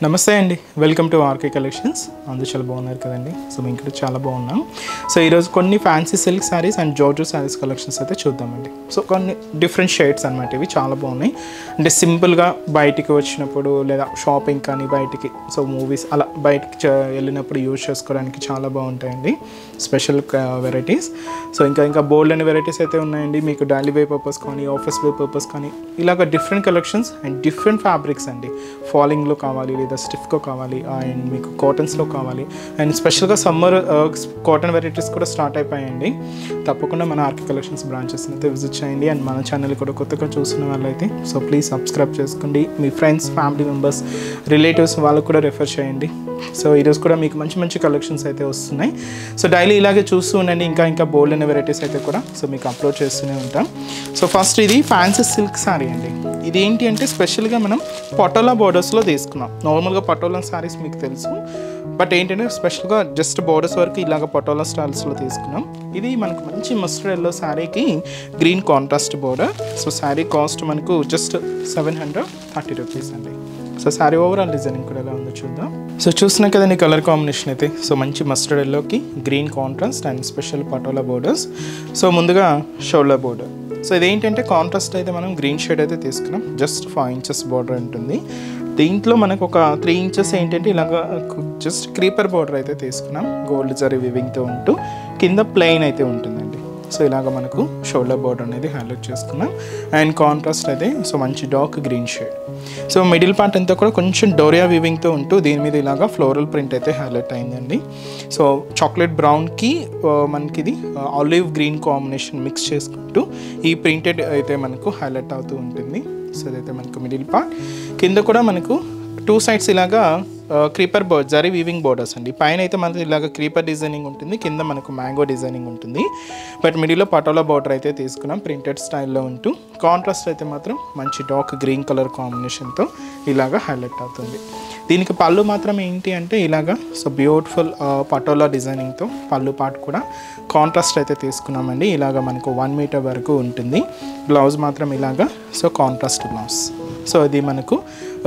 నమస్తే అండి, welcome to RK collections. అందరూ చాలా బాగున్నారు కదండి. సో మేము ఇక్కడ చాలా బాగున్నాం. సో ఈరోజు కొన్ని fancy silk saris and georgette saris collections అయితే చూద్దామండి. సో కొన్ని డిఫరెంట్ షేడ్స్ అనమాట, ఇవి చాలా బాగున్నాయి. అంటే సింపుల్గా బయటికి వచ్చినప్పుడు లేదా షాపింగ్ కానీ బయటికి సో మూవీస్ అలా బయటికి వెళ్ళినప్పుడు యూజ్ చేసుకోవడానికి చాలా బాగుంటాయండి. Special varieties. సో ఇంకా బోల్డ్ అనే వెరైటీస్ అయితే ఉన్నాయండి. మీకు డైలీ వే పర్పస్ కానీ ఆఫీస్ వే పర్పస్ కానీ ఇలాగ different collections and different fabrics అండి. ఫాలింగ్లో కావాలి లేదా స్టిఫ్గా కావాలి అండ్ మీకు కాటన్స్లో కావాలి అండ్ స్పెషల్గా సమ్మర్ కాటన్ వెరైటీస్ కూడా స్టార్ట్ అయిపోయాయండి. తప్పకుండా మన ఆర్కే కలెక్షన్స్ బ్రాంచెస్ అయితే విజిట్ చేయండి. అండ్ మన ఛానల్ కూడా కొత్తగా చూస్తున్న వాళ్ళైతే సో ప్లీజ్ సబ్స్క్రైబ్ చేసుకోండి. మీ ఫ్రెండ్స్, ఫ్యామిలీ మెంబర్స్, రిలేటివ్స్ వాళ్ళకు కూడా రెఫర్ చేయండి. సో ఈరోజు కూడా మీకు మంచి కలెక్షన్స్ అయితే వస్తున్నాయి. సో డైలీ ఇలాగే చూస్తూ ఉండండి. ఇంకా బోల్డ్ అనే వెరైటీస్ అయితే కూడా సో మీకు అప్లోడ్ చేస్తూనే ఉంటాం. సో ఫస్ట్ ఇది ఫ్యాన్సీ సిల్క్ శారీ అండి. ఇది ఏంటి అంటే స్పెషల్గా మనం పటోలా బోర్డర్స్లో తీసుకున్నాం. నార్మల్గా పటోలా శారీస్ మీకు తెలుసు, బట్ ఏంటంటే స్పెషల్గా జస్ట్ బోర్డర్స్ వరకు ఇలాగ పటోలా స్టైల్స్లో తీసుకున్నాం. ఇది మనకు మంచి మస్టర్డ్ ఎల్లో శారీకి green contrast border. So sari cost మనకు జస్ట్ 730 రూపీస్ అండి. సో శారీ ఓవరాల్ డిజైనింగ్ కూడా ఎలా ఉందో చూద్దాం. సో చూస్తున్నా కదండి కలర్ కాంబినేషన్ అయితే. సో మంచి మస్టర్డ్ ఎల్లోకి green contrast and special patola borders. So ముందుగా షోల్డర్ బోర్డర్. సో ఇదేంటంటే కాంట్రాస్ట్ అయితే మనం గ్రీన్ షేడ్ అయితే తీసుకున్నాం. జస్ట్ 5 ఇంచెస్ బోర్డర్ ఉంటుంది. దీంట్లో మనకు ఒక 3 ఇంచెస్ ఏంటంటే ఇలాగ జస్ట్ క్రీపర్ బోర్డర్ అయితే తీసుకున్నాం. గోల్డ్ జరీ వివింగ్తో ఉంటూ కింద ప్లెయిన్ అయితే ఉంటుందండి. సో ఇలాగ మనకు షోల్డర్ బోర్డర్ అనేది హైలైట్ చేసుకున్నాం. అండ్ కాంట్రాస్ట్ అయితే సో మంచి dark green shade. So middle part అంతా కూడా కొంచెం డోరియా వివింగ్తో ఉంటూ దీని మీద ఇలాగా ఫ్లోరల్ ప్రింట్ అయితే హైలైట్ అయిందండి. సో చాక్లెట్ బ్రౌన్కి మనకి ఇది ఆలివ్ గ్రీన్ కాంబినేషన్ మిక్స్ చేసుకుంటూ ఈ ప్రింటెడ్ అయితే మనకు హైలైట్ అవుతూ ఉంటుంది. సో ఇదైతే మనకు మిడిల్ పార్ట్. కింద కూడా మనకు 2 సైడ్స్ ఇలాగా క్రీపర్ జరీ వీవింగ్ బోర్డర్స్ అండి. పైన అయితే మనకి ఇలాగ క్రీపర్ డిజైనింగ్ ఉంటుంది, కింద మనకు మ్యాంగో డిజైనింగ్ ఉంటుంది. బట్ మిడిల్లో పటోలా బోర్డర్ అయితే తీసుకున్నాం ప్రింటెడ్ స్టైల్లో ఉంటూ. కాంట్రాస్ట్ అయితే మాత్రం మంచి డార్క్ గ్రీన్ కలర్ కాంబినేషన్తో ఇలాగ హైలైట్ అవుతుంది. దీనికి పళ్ళు మాత్రం ఏంటి అంటే ఇలాగా సో బ్యూటిఫుల్ పటోలా డిజైనింగ్తో పళ్ళు పార్ట్ కూడా కాంట్రాస్ట్ అయితే తీసుకున్నామండి. ఇలాగ మనకు 1 మీటర్ వరకు ఉంటుంది. బ్లౌజ్ మాత్రం ఇలాగా సో కాంట్రాస్ట్ బ్లౌజ్. సో ఇది మనకు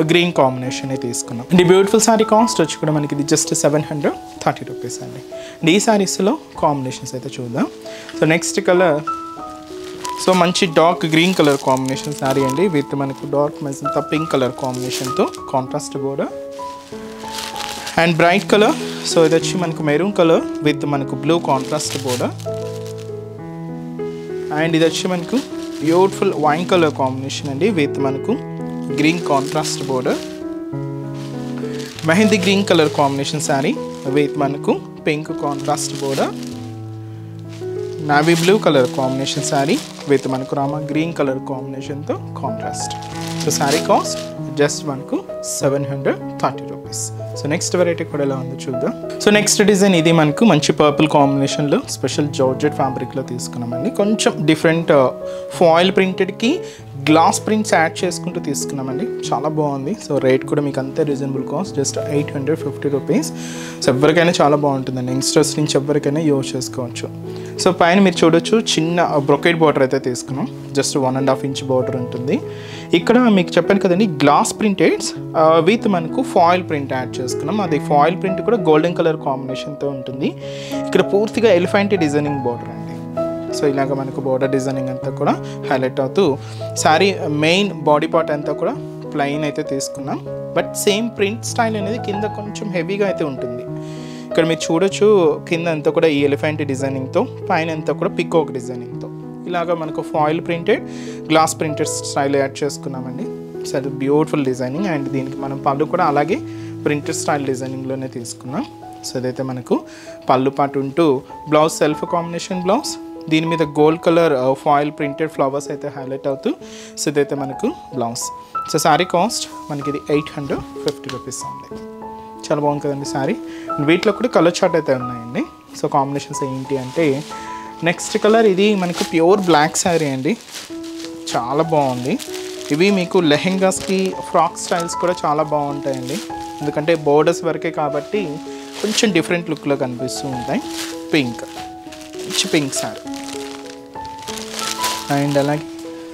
గ్రీన్ కాంబినేషన్ తీసుకున్నాం. ఈ బ్యూటిఫుల్ శారీ కాస్ట్ వచ్చి కూడా మనకి ఇది జస్ట్ 730 రూపీస్ అండి. ఈ శారీస్లో కాంబినేషన్స్ అయితే చూద్దాం. సో నెక్స్ట్ కలర్ సో మంచి dark green colour combination sari అండి. విత్ మనకు డార్క్ మెజంతా పింక్ కలర్ కాంబినేషన్తో contrast border and bright colour. So ఇది వచ్చి మనకు మెరూన్ కలర్ విత్ మనకు బ్లూ కాంట్రాస్ట్ బోర్డర్. అండ్ ఇది వచ్చి మనకు బ్యూటిఫుల్ వైన్ కలర్ కాంబినేషన్ అండి విత్ మనకు green contrast border. Mehndi green colour combination sari with మనకు pink contrast border. Navy blue colour combination sari with మనకు రామా గ్రీన్ కలర్ కాంబినేషన్తో contrast. So sari cost just మనకు 730 రూపీస్. సో నెక్స్ట్ వెరైటీ కూడా ఎలా ఉందో చూద్దాం. సో నెక్స్ట్ డిజైన్ ఇది మనకు మంచి పర్పుల్ కాంబినేషన్లో స్పెషల్ జార్జెట్ ఫ్యాబ్రిక్లో తీసుకున్నామండి. కొంచెం డిఫరెంట్ ఫాయిల్ ప్రింటెడ్కి గ్లాస్ ప్రింట్స్ యాడ్ చేసుకుంటూ తీసుకున్నామండి. చాలా బాగుంది. సో రేట్ కూడా మీకు అంతే reasonable cost, just 850 rupees. So ఎవరికైనా చాలా బాగుంటుందండి. యంగ్స్టర్స్ నుంచి ఎవరికైనా యూజ్ చేసుకోవచ్చు. సో పైన మీరు చూడొచ్చు చిన్న బ్రొకెట్ బార్డర్ అయితే తీసుకున్నాం. జస్ట్ 1.5 ఇంచ్ బార్డర్ ఉంటుంది. ఇక్కడ మీకు చెప్పాను కదండి గ్లాస్ ప్రింటెడ్స్ విత్ మనకు ఫాయిల్ ప్రింట్ యాడ్ చేసుకున్నాం. అది ఫాయిల్ ప్రింట్ కూడా గోల్డెన్ కలర్ కాంబినేషన్తో ఉంటుంది. ఇక్కడ పూర్తిగా ఎలిఫెంట్ డిజైనింగ్ బార్డర్ అండి. సో ఇలాగ మనకు బార్డర్ డిజైనింగ్ అంతా కూడా హైలైట్ అవుతూ శారీ మెయిన్ బాడీ పార్ట్ అంతా కూడా ప్లెయిన్ అయితే తీసుకున్నాం. బట్ సేమ్ ప్రింట్ స్టైల్ అనేది కింద కొంచెం హెవీగా అయితే ఉంటుంది. ఇక్కడ మీరు చూడొచ్చు కింద అంతా కూడా ఈ ఎలిఫెంట్ డిజైనింగ్తో, పైన అంతా కూడా పికాక్ డిజైనింగ్తో ఇలాగ మనకు foil printed glass printed style add చేసుకున్నామండి. సో అది బ్యూటిఫుల్ డిజైనింగ్. అండ్ దీనికి మనం పళ్ళు కూడా అలాగే ప్రింటెడ్ స్టైల్ డిజైనింగ్లోనే తీసుకున్నాం. సో ఇదైతే మనకు పళ్ళు పాటు ఉంటూ బ్లౌజ్ సెల్ఫ్ కాంబినేషన్ బ్లౌజ్. దీని మీద gold colour foil printed flowers అయితే హైలైట్ అవుతూ సో ఇదైతే మనకు బ్లౌజ్. సో శారీ కాస్ట్ మనకి ఇది 850 రూపీస్ ఉంది. చాలా బాగుంది కదండి శారీ. వీటిలో కూడా కలర్ చార్ట్ అయితే ఉన్నాయండి. సో కాంబినేషన్స్ ఏంటి అంటే నెక్స్ట్ కలర్ ఇది మనకు ప్యూర్ బ్లాక్ శారీ అండి. చాలా బాగుంది. ఇవి మీకు లెహెంగాస్కి ఫ్రాక్ స్టైల్స్ కూడా చాలా బాగుంటాయండి. ఎందుకంటే బోర్డర్స్ వరకే కాబట్టి కొంచెం డిఫరెంట్ లుక్లో కనిపిస్తూ ఉంటాయి. పింక్, మంచి పింక్ శారీ. అండ్ అలాగే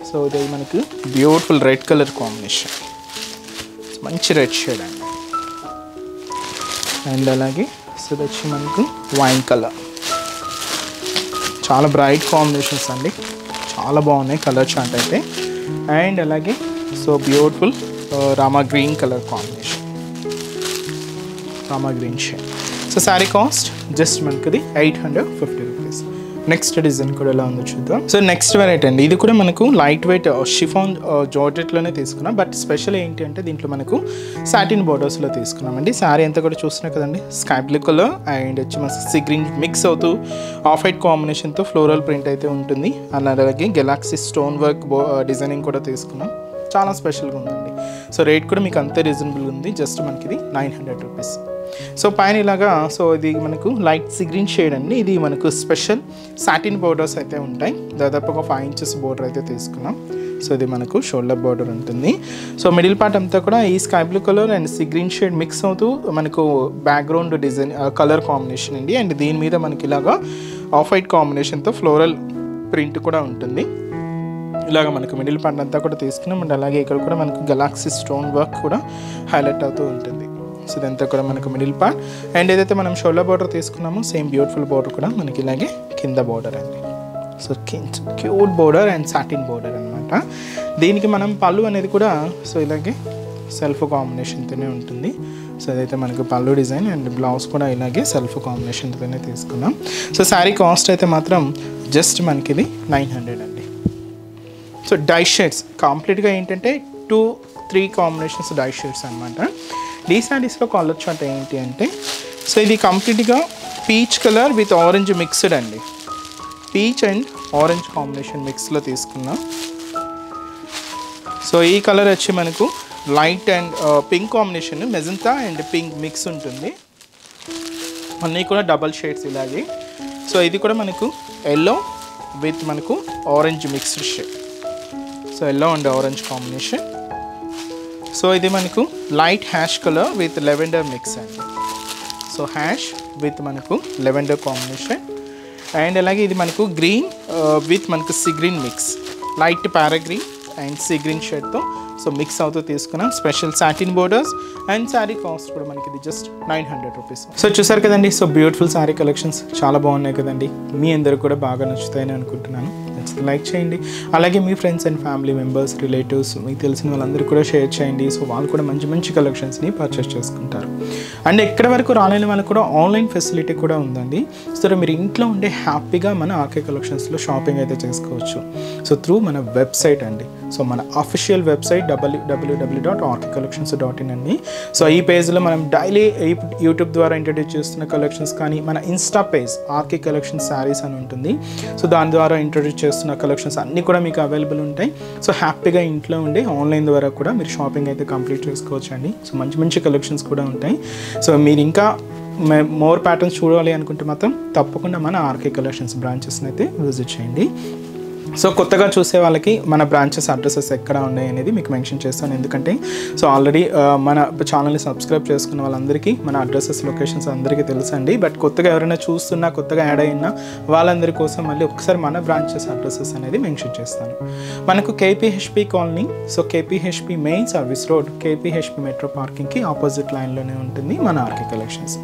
సో ఇది మనకు బ్యూటిఫుల్ రెడ్ కలర్ కాంబినేషన్, మంచి రెడ్ షేడ్ అండి. అండ్ అలాగే సో ఇది వచ్చి మనకు వైన్ కలర్, చాలా బ్రైట్ కాంబినేషన్స్ అండి, చాలా బాగున్నాయి కలర్ చార్ట్ అయితే. అండ్ అలాగే so beautiful Rama green colour combination, Rama green shade. So sari cost just మనకి 850 రూపీస్. నెక్స్ట్ డిజైన్ కూడా ఎలా ఉందో చూద్దాం. సో నెక్స్ట్ వెరైటీ అండి, ఇది కూడా మనకు లైట్ వెయిట్ షిఫాన్ జార్జెట్లోనే తీసుకున్నాం. బట్ స్పెషల్ ఏంటి అంటే దీంట్లో మనకు సాటిన్ బోర్డర్స్లో తీసుకున్నామండి. శారీ అంతా కూడా చూస్తున్నాం కదండి, స్కై బ్లూ కలర్ అండ్ వచ్చి మన సీ గ్రీన్ మిక్స్ అవుతూ ఆఫ్ వైట్ కాంబినేషన్తో ఫ్లోరల్ ప్రింట్ అయితే ఉంటుంది. అలాగే గెలాక్సీ స్టోన్ వర్క్ డిజైనింగ్ కూడా తీసుకున్నాం, చాలా స్పెషల్గా ఉందండి. సో రేట్ కూడా మీకు అంతే రీజనబుల్ ఉంది, జస్ట్ మనకి ఇది 900 రూపీస్. సో పైన ఇలాగా సో ఇది మనకు లైట్ సీ గ్రీన్ షేడ్ అండి, ఇది మనకు స్పెషల్ సాటిన్ బోర్డర్స్ అయితే ఉంటాయి. దాదాపుగా 5 ఇంచెస్ బోర్డర్ అయితే తీసుకున్నాం. సో ఇది మనకు షోల్డర్ బోర్డర్ ఉంటుంది. సో మిడిల్ పార్ట్ అంతా కూడా ఈ sky blue colour and sea green shade mix అవుతూ మనకు బ్యాక్గ్రౌండ్ డిజైన్ కలర్ కాంబినేషన్ అండి. అండ్ దీని మీద మనకి ఇలాగా ఆఫ్ వైట్ కాంబినేషన్తో ఫ్లోరల్ ప్రింట్ కూడా ఉంటుంది. ఇలాగ మనకు మిడిల్ పార్ట్ అంతా కూడా తీసుకున్నాం. అండ్ అలాగే ఇక్కడ కూడా మనకు గెలాక్సీ స్టోన్ వర్క్ కూడా హైలైట్ అవుతూ ఉంటుంది. సో ఇదంతా కూడా మనకు మిడిల్ పార్ట్. అండ్ ఏదైతే మనం షోల్డర్ బోర్డర్ తీసుకున్నామో సేమ్ బ్యూటిఫుల్ బోర్డర్ కూడా మనకి ఇలాగే కింద బోర్డర్ అండి. So cute border and satin border అనమాట. దీనికి మనం పళ్ళు అనేది కూడా సో ఇలాగే సెల్ఫ్ కాంబినేషన్తోనే ఉంటుంది. సో అదైతే మనకు పళ్ళు డిజైన్ అండ్ బ్లౌజ్ కూడా ఇలాగే సెల్ఫ్ కాంబినేషన్తోనే తీసుకున్నాం. సో శారీ కాస్ట్ అయితే మాత్రం జస్ట్ మనకి ఇది 900 అండి. సో డై షేడ్స్ కంప్లీట్గా ఏంటంటే 2-3 కాంబినేషన్స్ డై షేడ్స్ అనమాట. ఈ శారీస్లో కలర్ చార్ట్ ఏంటి అంటే సో ఇది కంప్లీట్గా peach colour with orange mixed అండి, పీచ్ అండ్ ఆరెంజ్ కాంబినేషన్ మిక్స్లో తీసుకున్నాం. సో ఈ కలర్ వచ్చి మనకు light and pink combination, magenta and pink mix ఉంటుంది. అన్నీ కూడా డబల్ షేడ్స్ ఇలాగే. సో ఇది కూడా మనకు ఎల్లో విత్ మనకు orange mixed shade. So yellow and orange combination. So ఇది మనకు light ash colour with lavender mix అండి. సో హ్యాష్ విత్ మనకు లెవెండర్ కాంబినేషన్. అండ్ అలాగే ఇది మనకు గ్రీన్ విత్ మనకు sea green mix, light parrot green and sea green షేడ్తో so mix అవుతూ తీసుకున్నాం. Special satin borders and sari cost కూడా మనకి ఇది జస్ట్ 900 రూపీస్. సో చూసారు కదండి, సో బ్యూటిఫుల్ శారీ కలెక్షన్స్ చాలా బాగున్నాయి కదండి. మీ అందరూ కూడా బాగా నచ్చుతాయని అనుకుంటున్నాను. నచ్చితే లైక్ చేయండి. అలాగే మీ friends and family members, relatives, మీకు తెలిసిన వాళ్ళందరూ కూడా షేర్ చేయండి. సో వాళ్ళు కూడా మంచి మంచి కలెక్షన్స్ని పర్చేస్ చేసుకుంటారు. అండ్ ఎక్కడి వరకు రాలేని వాళ్ళకి కూడా ఆన్లైన్ ఫెసిలిటీ కూడా ఉందండి. సో మీరు ఇంట్లో ఉండే హ్యాపీగా మన ఆర్కే కలెక్షన్స్లో షాపింగ్ అయితే చేసుకోవచ్చు. సో త్రూ మన వెబ్సైట్ అండి. సో మన అఫీషియల్ వెబ్సైట్ www.rkcollections.in అండి. సో ఈ పేజ్లో మనం డైలీ యూట్యూబ్ ద్వారా ఇంట్రడ్యూస్ చేస్తున్న కలెక్షన్స్ కానీ మన Insta page RK collection sarees అని ఉంటుంది. సో దాని ద్వారా ఇంట్రడ్యూస్ చేస్తున్న కలెక్షన్స్ అన్నీ కూడా మీకు అవైలబుల్ ఉంటాయి. సో హ్యాపీగా ఇంట్లో ఉండి ఆన్లైన్ ద్వారా కూడా మీరు షాపింగ్ అయితే కంప్లీట్ చేసుకోవచ్చు అండి. సో మంచి మంచి కలెక్షన్స్ కూడా ఉంటాయి. సో మీరు ఇంకా మోర్ ప్యాటర్న్స్ చూడాలి అనుకుంటే మాత్రం తప్పకుండా మన ఆర్కే కలెక్షన్స్ బ్రాంచెస్ని అయితే విజిట్ చేయండి. సో కొత్తగా చూసే వాళ్ళకి మన బ్రాంచెస్ అడ్రసెస్ ఎక్కడ ఉన్నాయి అనేది మీకు మెన్షన్ చేస్తాను. ఎందుకంటే సో ఆల్రెడీ మన ఛానల్ని సబ్స్క్రైబ్ చేసుకున్న వాళ్ళందరికీ మన అడ్రసెస్ లొకేషన్స్ అందరికీ తెలుసండి. బట్ కొత్తగా ఎవరైనా చూస్తున్నా, కొత్తగా యాడ్ అయినా వాళ్ళందరి కోసం మళ్ళీ ఒకసారి మన బ్రాంచెస్ అడ్రసెస్ అనేది మెన్షన్ చేస్తాను. మనకు KPHB colony, so KPHB main service road, KPHB metro పార్కింగ్కి ఆపోజిట్ లైన్లోనే ఉంటుంది మన ఆర్కే కలెక్షన్స్.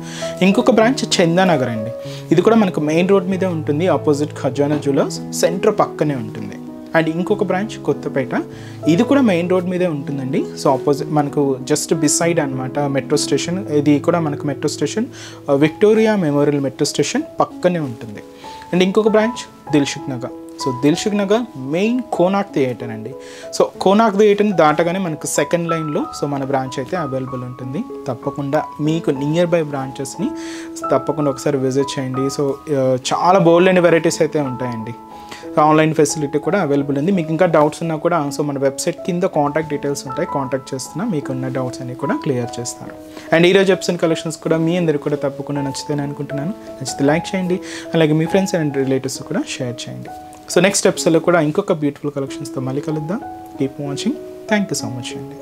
ఇంకొక బ్రాంచ్ చందానగర్ అండి. ఇది కూడా మనకు మెయిన్ రోడ్ మీదే ఉంటుంది, ఆపోజిట్ ఖజానా జ్యువెలర్స్ సెంటర్ పక్కనే ఉంటుంది. అండ్ ఇంకొక బ్రాంచ్ కొత్తపేట, ఇది కూడా మెయిన్ రోడ్ మీదే ఉంటుందండి. సో ఆపోజిట్ మనకు జస్ట్ బిసైడ్ అనమాట మెట్రో స్టేషన్. ఇది కూడా మనకు metro station Victoria memorial metro station పక్కనే ఉంటుంది. అండ్ ఇంకొక branch Dilsukh Nagar. So Dilsukh Nagar main Konark theatre అండి. సో కోనాక్ థియేటర్ని దాటగానే మనకు సెకండ్ లైన్లో సో మన బ్రాంచ్ అయితే అవైలబుల్ ఉంటుంది. తప్పకుండా మీకు నియర్ బై బ్రాంచెస్ని తప్పకుండా ఒకసారి విజిట్ చేయండి. సో చాలా బోల్డ్ అండ్ వెరైటీస్ అయితే ఉంటాయండి. ఆన్లైన్ ఫెసిలిటీ కూడా అవైలబుల్ ఉంది. మీకు ఇంకా డౌట్స్ ఉన్నా కూడా సో మన వెబ్సైట్ కింద కాంటాక్ట్ డీటెయిల్స్ ఉంటాయి, కాంటాక్ట్ చేస్తున్నా మీకున్న డౌట్స్ అన్ని కూడా క్లియర్ చేస్తారు. అండ్ ఈరోజు ఎపిసోడ్ కలెక్షన్స్ కూడా మీ అందరికీ కూడా తప్పకుండా నచ్చుతాయని అనుకుంటున్నాను. నచ్చితే లైక్ చేయండి. అలాగే మీ ఫ్రెండ్స్ అండ్ రిలేటివ్స్ కూడా షేర్ చేయండి. సో నెక్స్ట్ ఎపిసోడ్లో కూడా ఇంకొక బ్యూటిఫుల్ కలెక్షన్స్తో మళ్ళీ కలుద్దాం. Keep watching. Thank you so much అండి.